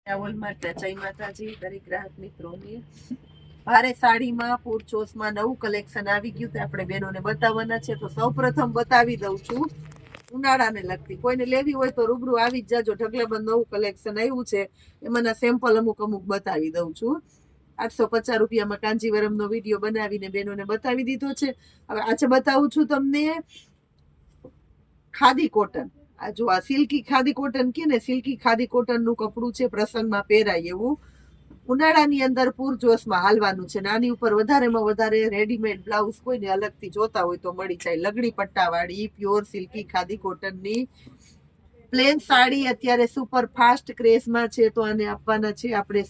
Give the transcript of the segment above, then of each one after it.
જય માતાજી દરેક ગ્રાહક મિત્રોને ભારે સાડીમાં પૂરચોસમાં નવું કલેક્શન આવી ગયું. આપણે બહેનોને બતાવવાના છે. તો સૌપ્રથમ બતાવી દઉં છું ઉનાળાને લગતી. કોઈને લેવી હોય તો રૂબરૂ આવી જ જાજો. ઢગલાબંધ નવું કલેક્શન આવ્યું છે, એમાંના સેમ્પલ અમુક બતાવી દઉં છું. 850 રૂપિયામાં કાંજીવરમનો વિડીયો બનાવીને બહેનોને બતાવી દીધો છે. હવે આજે બતાવું છું તમને ખાદી કોટન. આ જો આ સિલ્કી ખાદી કોટન કે ને, સિલ્કી ખાદી કોટનનું કપડું છે, પ્રસંગમાં પહેરાય એવું. ઉનાળાની અંદર પૂરજોશમાં હાલવાનું છે. આની ઉપર વધારેમાં વધારે રેડીમેડ બ્લાઉઝ કોઈને અલગથી જોતા હોય તો મળી જાય. લગડી પટ્ટાવાળી પ્યોર સિલ્કી ખાદી કોટનની પ્લેન સાડી અત્યારે સુપર ફાસ્ટ ક્રેઝમાં છે. તો આને આપવાના છે આપણે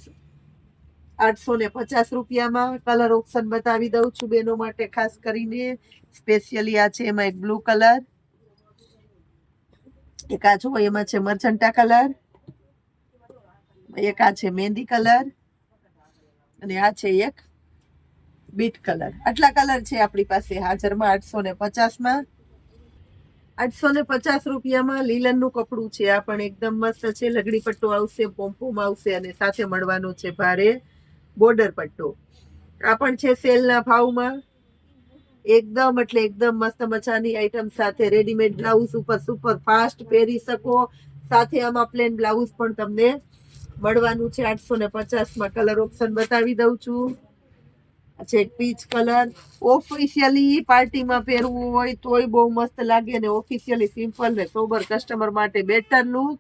850 રૂપિયામાં. કલર ઓપ્શન બતાવી દઉં છું બેનો માટે ખાસ કરીને સ્પેશિયલી. આ છે એમાં એક બ્લુ કલર, એક આ જો એમાં છે મર્ચન્ટા કલર, એક આ છે મહેંદી કલર, અને આ છે એક બીટ કલર. આટલા કલર છે આપણી પાસે હાજરમાં 850માં. 850 રૂપિયામાં લીલનનું કપડું છે. આ પણ એકદમ મસ્ત છે. લગડી પટ્ટો આવશે, પોમ્પોમ આવશે, અને સાથે મળવાનો છે ભારે બોર્ડર પટ્ટો. આ પણ છે સેલના ભાવમાં. એકદમ એટલે એકદમ મસ્ત મજાની આઈટમ સાથે રેડીમેડ બ્લાઉઝ ઉપર સુપર ફાસ્ટ પહેરી શકો. સાથે આમાં પ્લેન બ્લાઉઝ પણ તમને મળવાનું છે 850માં. કલર ઓપ્શન બતાવી દઉં છું. છે પીચ કલર. ઓફિશિયલી પાર્ટીમાં પહેરવું હોય તોય બહુ મસ્ત લાગે, અને ઓફિશિયલી સિમ્પલ ને સોબર કસ્ટમર માટે બેટર લુક.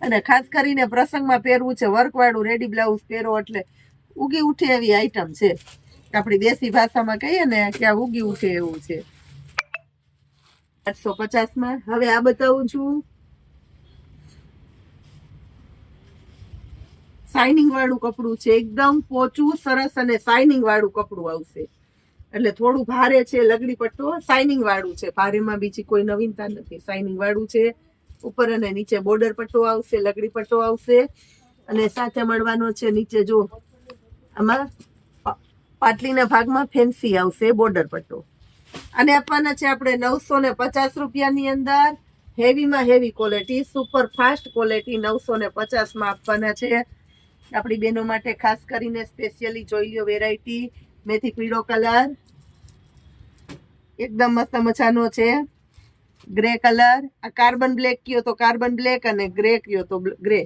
અને ખાસ કરીને પ્રસંગમાં પહેરવું છે વર્કવાળું રેડી બ્લાઉઝ પહેરો એટલે ઉગી ઉઠે એવી આઈટમ છે. આપણી દેશી ભાષામાં કહીએ ને કે આ ઉગી ઉઠે એવું છે. 850માં. હવે આ બતાવું છું શાઇનિંગ વાળું કપડું છે. એકદમ પોચું સરસ અને શાઇનિંગ વાળું કપડું આવશે. એટલે થોડું ભારે છે. લગડી પટ્ટો શાઇનિંગ વાળું છે. ભારેમાં બીજી કોઈ નવીનતા નથી. શાઇનિંગ વાળું છે. ઉપર અને નીચે બોર્ડર પટ્ટો આવશે, લગડી પટ્ટો આવશે, અને સાથે મળવાનો છે નીચે જો આમાં પાટલીના ભાગમાં ફેન્સી આવશે બોર્ડર પટ્ટો. અને આપવાના છે આપણે 950 રૂપિયાની અંદર. હેવીમાં heavy quality, super fast quality 950માં આપવાના છે આપણી બહેનો માટે. ખાસ કરીને સ્પેશિયલી જોઈ લો વેરાયટી. મેથી પીળો કલર એકદમ મસ્ત મજાનો છે. Grey colour. આ કાર્બન બ્લેક કયો તો કાર્બન બ્લેક, અને ગ્રે કયો તો ગ્રે.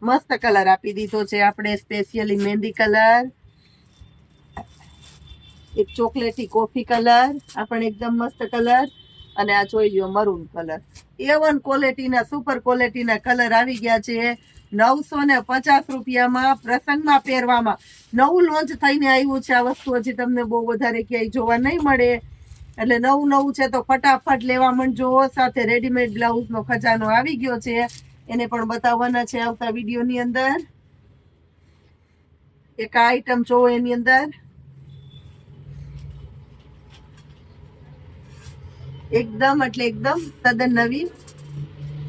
મસ્ત કલર આપી દીધો છે આપણે સ્પેશિયલી. મહેંદી કલર, એક ચોકલેટી કોફી કલર, આ પણ એકદમ મસ્ત કલર, અને આ જોઈ લ્યો મરૂન કલર. A1 ક્વોલિટીના સુપર ક્વોલિટીના કલર આવી ગયા છે 950 રૂપિયામાં. પ્રસંગમાં પહેરવામાં નવું લોન્ચ થઈને આવ્યું છે આ વસ્તુ. હજી તમને બહુ વધારે ક્યાંય જોવા નહીં મળે. એટલે નવું છે તો ફટાફટ લેવા માંડજો. સાથે રેડીમેડ બ્લાઉઝનો ખજાનો આવી ગયો છે, એને પણ બતાવવાના છે આવતા વિડીયોની અંદર. એક આ આઈટમ જોવો એની અંદર એકદમ એટલે એકદમ તદ્દન નવી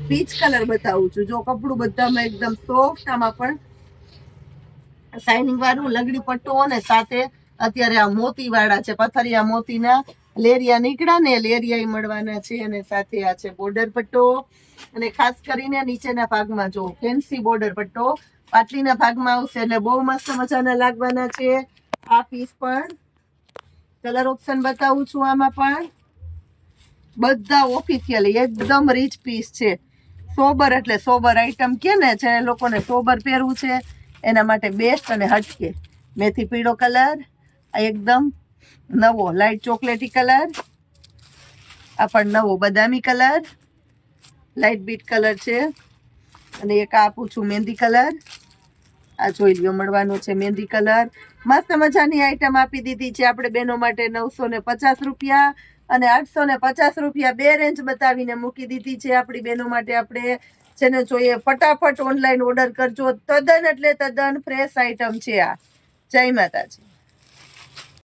પીચ કલર બતાવું છું. જો કપડું બધામાં એકદમ સોફ્ટ, આમાં પણ શાઇનિંગ વાળું લગડી પટ્ટો, અને સાથે અત્યારે આ મોતી વાળા છે, પથરિયા મોતીના લેરિયા નીકળ્યા ને, લેરિયા મળવાના છે. અને સાથે આ છે બોર્ડર પટ્ટો, અને ખાસ કરીને નીચેના ભાગમાં જો ફેન્સી બોર્ડર પટ્ટો પાટલીના ભાગમાં આવશે. એટલે બહુ મસ્ત મજાના લાગવાના છે આ પીસ પણ. કલર ઓપ્શન બતાવું છું. આમાં પણ બધા ઓફિશિયલી એકદમ રીચ પીસ છે. સોબર એટલે સોબર આઈટમ કે ને, જે લોકોને સોબર પહેરવું છે એના માટે બેસ્ટ અને હટકે. મેથી પીળો કલર, આ એકદમ નવો લાઇટ ચોકલેટી કલર, આ પણ નવો બદામી કલર, લાઇટ બીટ કલર છે. અને એક આપું છું મહેંદી કલર. આ જોઈ લ્યો મળવાનો છે મહેંદી કલર. મસ્ત મજાની આઈટમ આપી દીધી છે આપણે બહેનો માટે 950 રૂપિયા અને 850 રૂપિયા. બે રેન્જ બતાવીને મૂકી દીધી છે આપણી બહેનો માટે. આપણે જેને જોઈએ ફટાફટ ઓનલાઈન ઓર્ડર કરજો. તદ્દન એટલે તદ્દન ફ્રેશ આઈટમ છે આ. જય માતાજી.